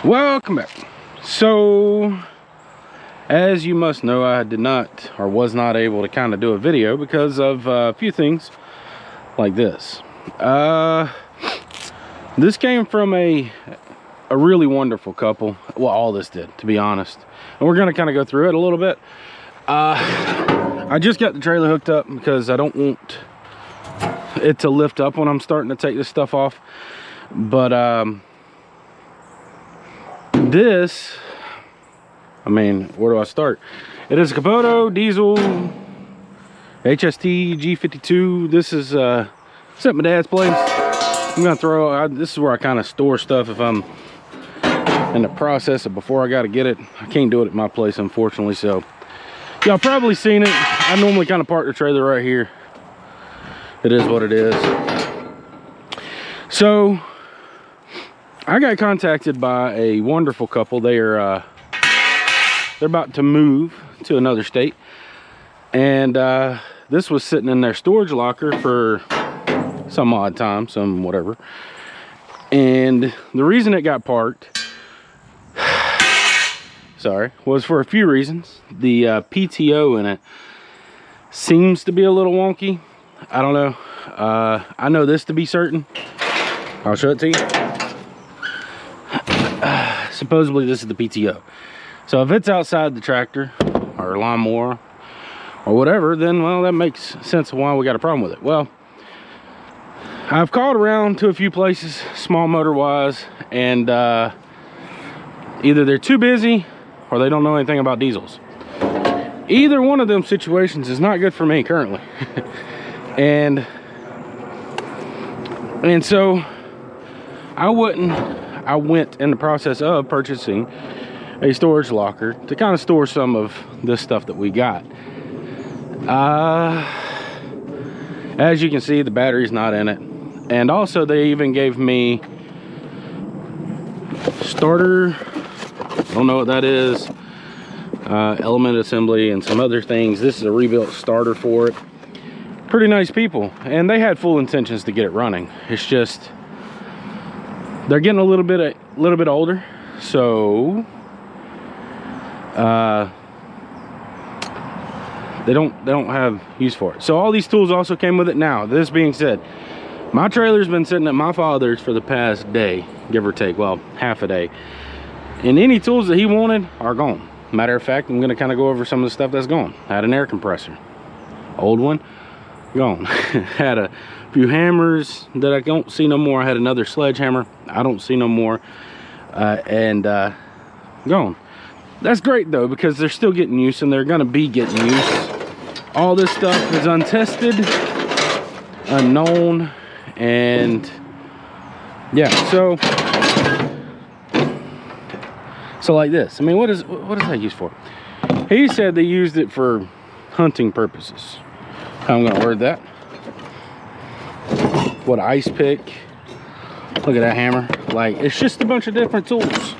Welcome back. So as you must know, I did not or was not able to kind of do a video because of a few things like this. This came from a really wonderful couple. Well, all this did, to be honest, and we're gonna kind of go through it a little bit. I just got the trailer hooked up because I don't want it to lift up when I'm starting to take this stuff off. But this, I mean, where do I start? It is a Kubota diesel HST G52. This is it's at my dad's place. I'm gonna throw, this is where I kind of store stuff if I'm in the process of before I gotta get it. I can't do it at my place, unfortunately, so y'all probably seen it. I normally kind of park the trailer right here. It is what it is. So I got contacted by a wonderful couple. They're about to move to another state, and this was sitting in their storage locker for some odd time, some whatever. And the reason it got parked, sorry, was for a few reasons. The PTO in it seems to be a little wonky. I don't know. I know this to be certain. I'll show it to you. Supposedly this is the PTO. So if it's outside the tractor or lawnmower or whatever, then, well, that makes sense of why we got a problem with it. Well, I've called around to a few places, small motor wise, and either they're too busy or they don't know anything about diesels. Either one of them situations is not good for me currently. and so I went in the process of purchasing a storage locker to kind of store some of this stuff that we got. As you can see, the battery's not in it. And also they even gave me starter, I don't know what that is, element assembly and some other things. This is a rebuilt starter for it. Pretty nice people, and they had full intentions to get it running. It's just they're getting a little bit older, so they don't have use for it. So all these tools also came with it. Now, this being said, my trailer's been sitting at my father's for the past day, give or take, well, half a day, and any tools that he wanted are gone. Matter of fact, I'm gonna kind of go over some of the stuff that's gone. I had an air compressor, old one, gone. Had a few hammers that I don't see no more. I had another sledgehammer, I don't see no more, and gone. That's great though, because they're still getting use, and they're gonna be getting use. All this stuff is untested, unknown, and yeah, so like this. I mean, what is that used for? He said they used it for hunting purposes. I'm gonna word that. What, ice pick? Look at that hammer. Like, it's just a bunch of different tools,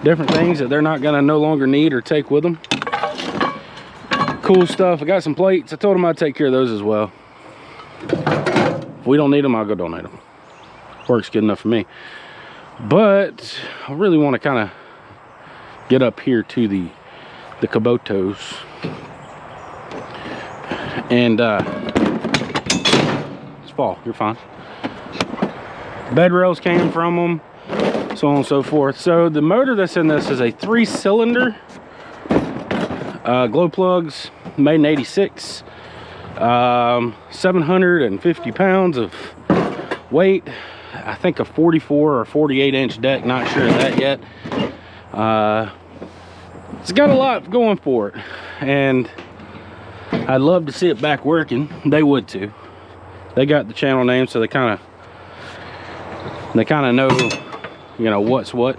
different things that they're not gonna no longer need or take with them. Cool stuff. I got some plates. I told them I'd take care of those as well. If we don't need them, I'll go donate them. Works good enough for me. But I really want to kind of get up here to the Kubotas. And it's fall, you're fine. Bed rails came from them, so on and so forth. So the motor that's in this is a 3-cylinder, glow plugs, made in '86, 750 pounds of weight. I think a 44 or 48 inch deck, not sure of that yet. It's got a lot going for it, and I'd love to see it back working. They would too. They got the channel name, so they kind of know, you know, what's what.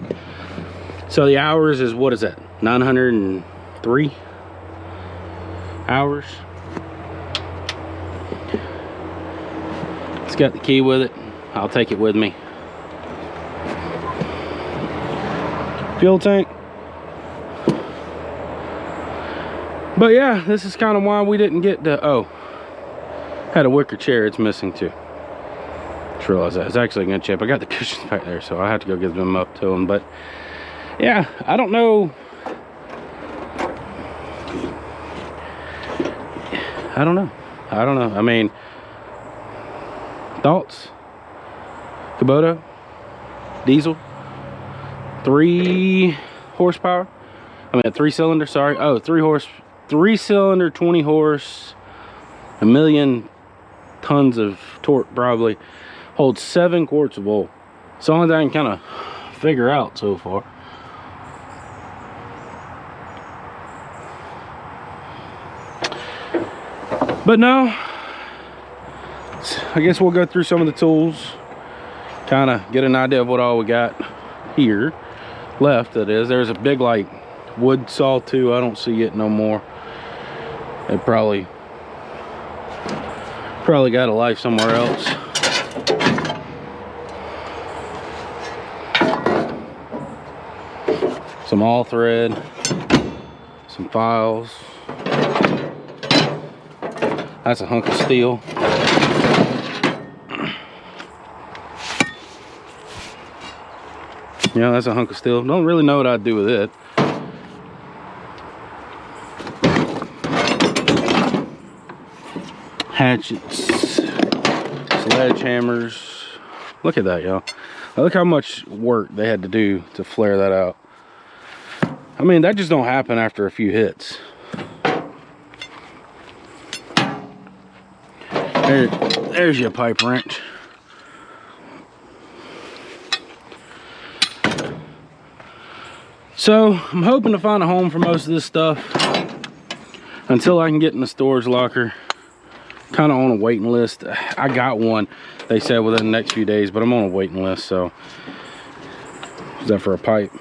So the hours is, what is that, 903 hours. It's got the key with it. I'll take it with me. Fuel tank. But yeah, this is kind of why we didn't get the, oh, had a wicker chair, it's missing too. It's Just realized that it's actually a good chip. I got the cushions back there, so I have to go give them up to him. But yeah, I don't know. I don't know. I mean, thoughts? Kubota, diesel, 3 horsepower. I mean, a 3-cylinder, sorry. Oh, 3-cylinder, 20 horse, 1,000,000 tons of torque probably. Holds 7 quarts of oil. It's the only thing I can kind of figure out so far. But no, I guess we'll go through some of the tools, kind of get an idea of what all we got here left. That is, there's a big like wood saw too. I don't see it no more. It probably got a life somewhere else. Some all thread, some files. That's a hunk of steel. Yeah, that's a hunk of steel. Don't really know what I'd do with it. Hatchets, sledgehammers. Look at that, y'all. Look how much work they had to do to flare that out. I mean, that just don't happen after a few hits. There's your pipe wrench. So I'm hoping to find a home for most of this stuff until I can get in the storage locker. Kind of on a waiting list. I got one, they said, within the next few days, but I'm on a waiting list. So is that for a pipe?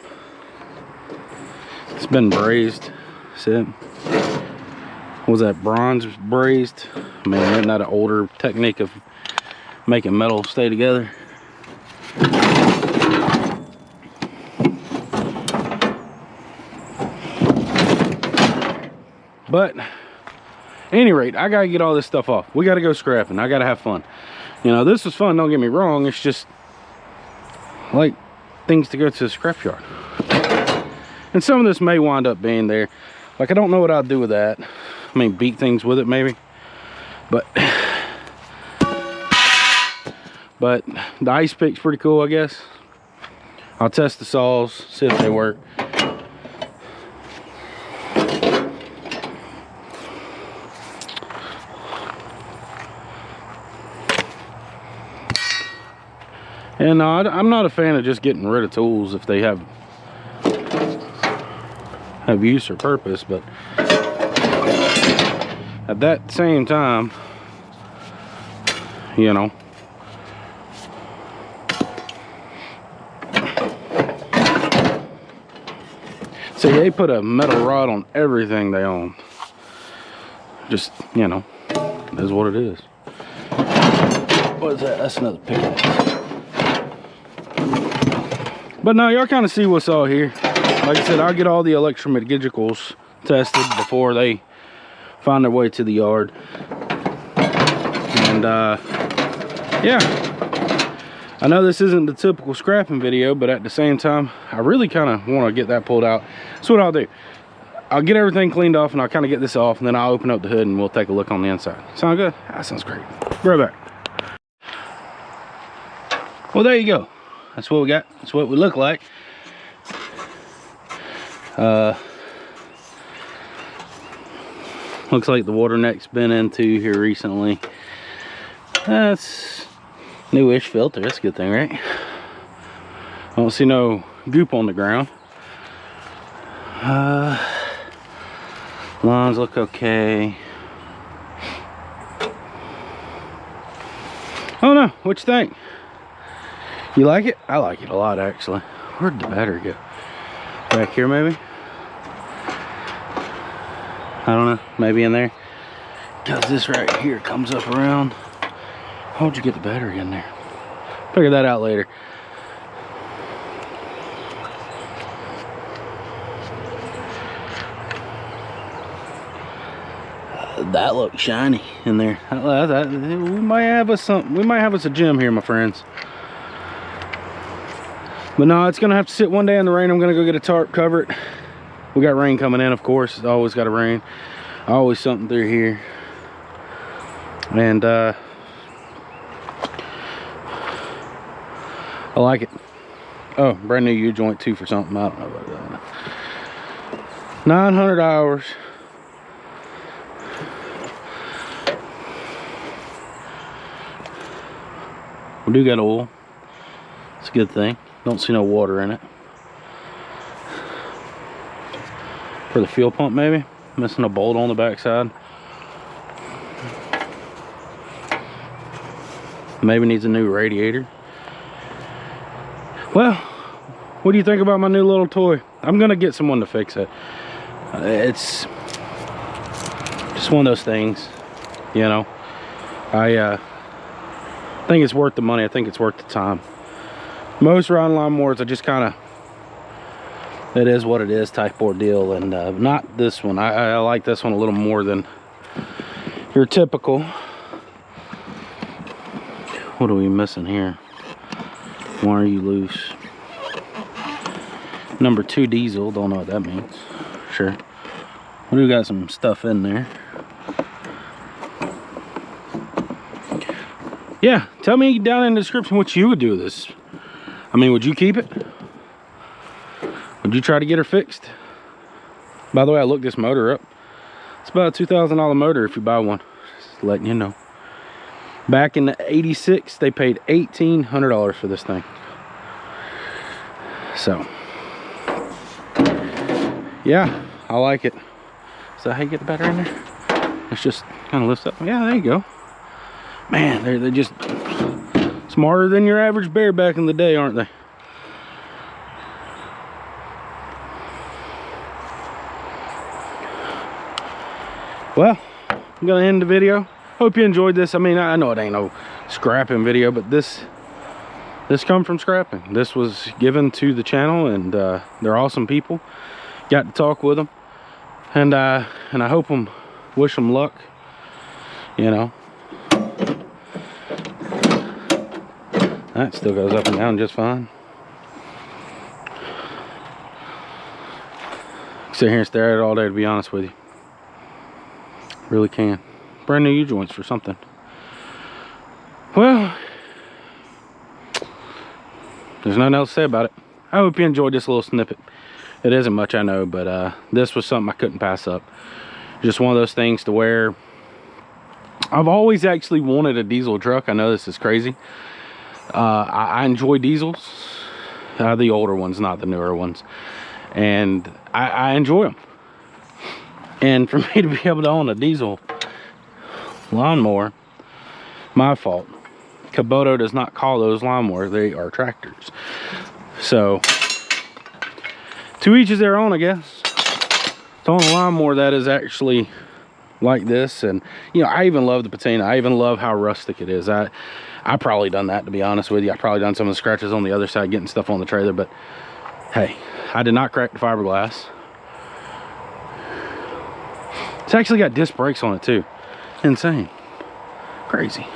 It's been brazed. See it? What was that, bronze brazed? I mean, isn't that an older technique of making metal stay together? But at any rate, I gotta get all this stuff off. We gotta go scrapping. I gotta have fun. You know, this was fun, don't get me wrong. It's just like things to go to the scrapyard. And some of this may wind up being there. Like, I don't know what I'll do with that. I mean, beat things with it maybe. But the ice pick's pretty cool, I guess. I'll test the saws, see if they work. And I'm not a fan of just getting rid of tools if they have use or purpose, but at that same time, you know, see, they put a metal rod on everything they own. Just, you know, that's what it is. What is that? That's another pickaxe. But now y'all kind of see what's all here. Like I said, I'll get all the electromagneticals tested before they find their way to the yard. And yeah, I know this isn't the typical scrapping video, but at the same time, I really kind of want to get that pulled out. So what I'll do, I'll get everything cleaned off and I'll kind of get this off, and then I'll open up the hood and we'll take a look on the inside. Sound good? That sounds great. Be right back. Well, there you go. That's what we got. That's what we look like. Looks like the water neck's been into here recently. That's newish filter. That's a good thing, right? I don't see no goop on the ground. Lines look okay. I don't know. What you think? You like it? I like it a lot, actually. Where'd the battery go? Back here, maybe? I don't know. Maybe in there. Because this right here comes up around. How'd you get the battery in there? Figure that out later. That looks shiny in there. We might have us something. We might have us a gem here, my friends. But no, it's gonna have to sit one day in the rain. I'm gonna go get a tarp, cover it. We got rain coming in, of course. It's always got to rain. Always something through here. And I like it. Oh, brand new U-joint too for something. I don't know about that. 900 hours. We do got oil. It's a good thing. Don't see no water in it. For the fuel pump, maybe. Missing a bolt on the backside. Maybe needs a new radiator. Well, what do you think about my new little toy? I'm gonna get someone to fix it. It's just one of those things, you know. I think it's worth the money. I think it's worth the time. Most riding lawnmowers, I just kind of, it is what it is type ordeal, and not this one. I like this one a little more than your typical. What are we missing here? Why are you loose? Number 2 diesel, don't know what that means. Sure. We do got some stuff in there. Yeah, tell me down in the description what you would do with this. I mean, would you keep it? Would you try to get her fixed? By the way, I looked this motor up. It's about a $2,000 motor if you buy one. Just letting you know. Back in the '86, they paid $1,800 for this thing. So, yeah, I like it. Is that how you get the battery in there? It's just kind of lifts up. Yeah, there you go. Man, they're just smarter than your average bear back in the day, aren't they? Well, I'm gonna end the video. Hope you enjoyed this. I mean, I know it ain't no scrapping video, but this come from scrapping. This was given to the channel, and they're awesome people. Got to talk with them, and I hope them, wish them luck. You know, that still goes up and down just fine. Sit here and stare at it all day, to be honest with you. Really can. Brand new U-joints for something. Well, there's nothing else to say about it. I hope you enjoyed this little snippet. It isn't much, I know, but this was something I couldn't pass up. Just one of those things to where I've always actually wanted a diesel truck. I know this is crazy. I enjoy diesels, the older ones, not the newer ones, and I enjoy them. And for me to be able to own a diesel lawnmower, my fault. Kubota does not call those lawnmowers, they are tractors. So, to each is their own, I guess. To own a lawnmower that is actually like this, and you know, I even love the patina. I even love how rustic it is. I probably done that, to be honest with you. I probably done some of the scratches on the other side, getting stuff on the trailer, but hey, I did not crack the fiberglass. It's actually got disc brakes on it too. Insane. Crazy.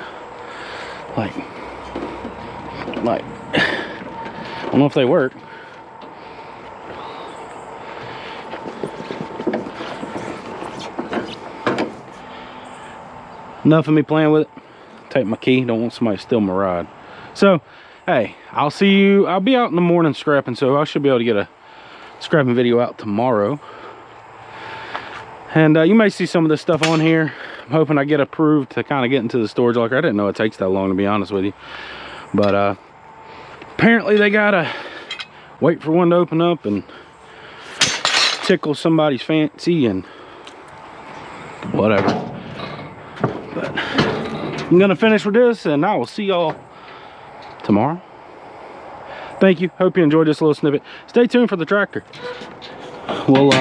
Like I don't know if they work. Enough of me playing with it. Take my key. Don't want somebody to steal my ride. So, hey, I'll see you. I'll be out in the morning scrapping, so I should be able to get a scrapping video out tomorrow. And you may see some of this stuff on here. I'm hoping I get approved to kind of get into the storage locker. I didn't know it takes that long, to be honest with you. But apparently they gotta wait for one to open up and tickle somebody's fancy and whatever. But I'm gonna finish with this, and I will see y'all tomorrow. Thank you. Hope you enjoyed this little snippet. Stay tuned for the tractor. We'll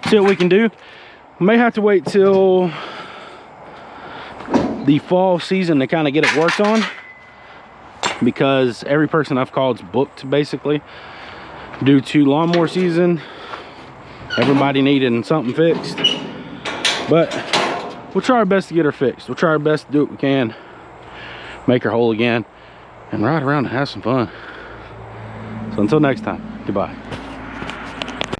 see what we can do. We may have to wait till the fall season to kind of get it worked on, because every person I've called is booked basically due to lawnmower season. Everybody needing something fixed. But we'll try our best to get her fixed. We'll try our best to do what we can, make her whole again, and ride around and have some fun. So until next time, goodbye.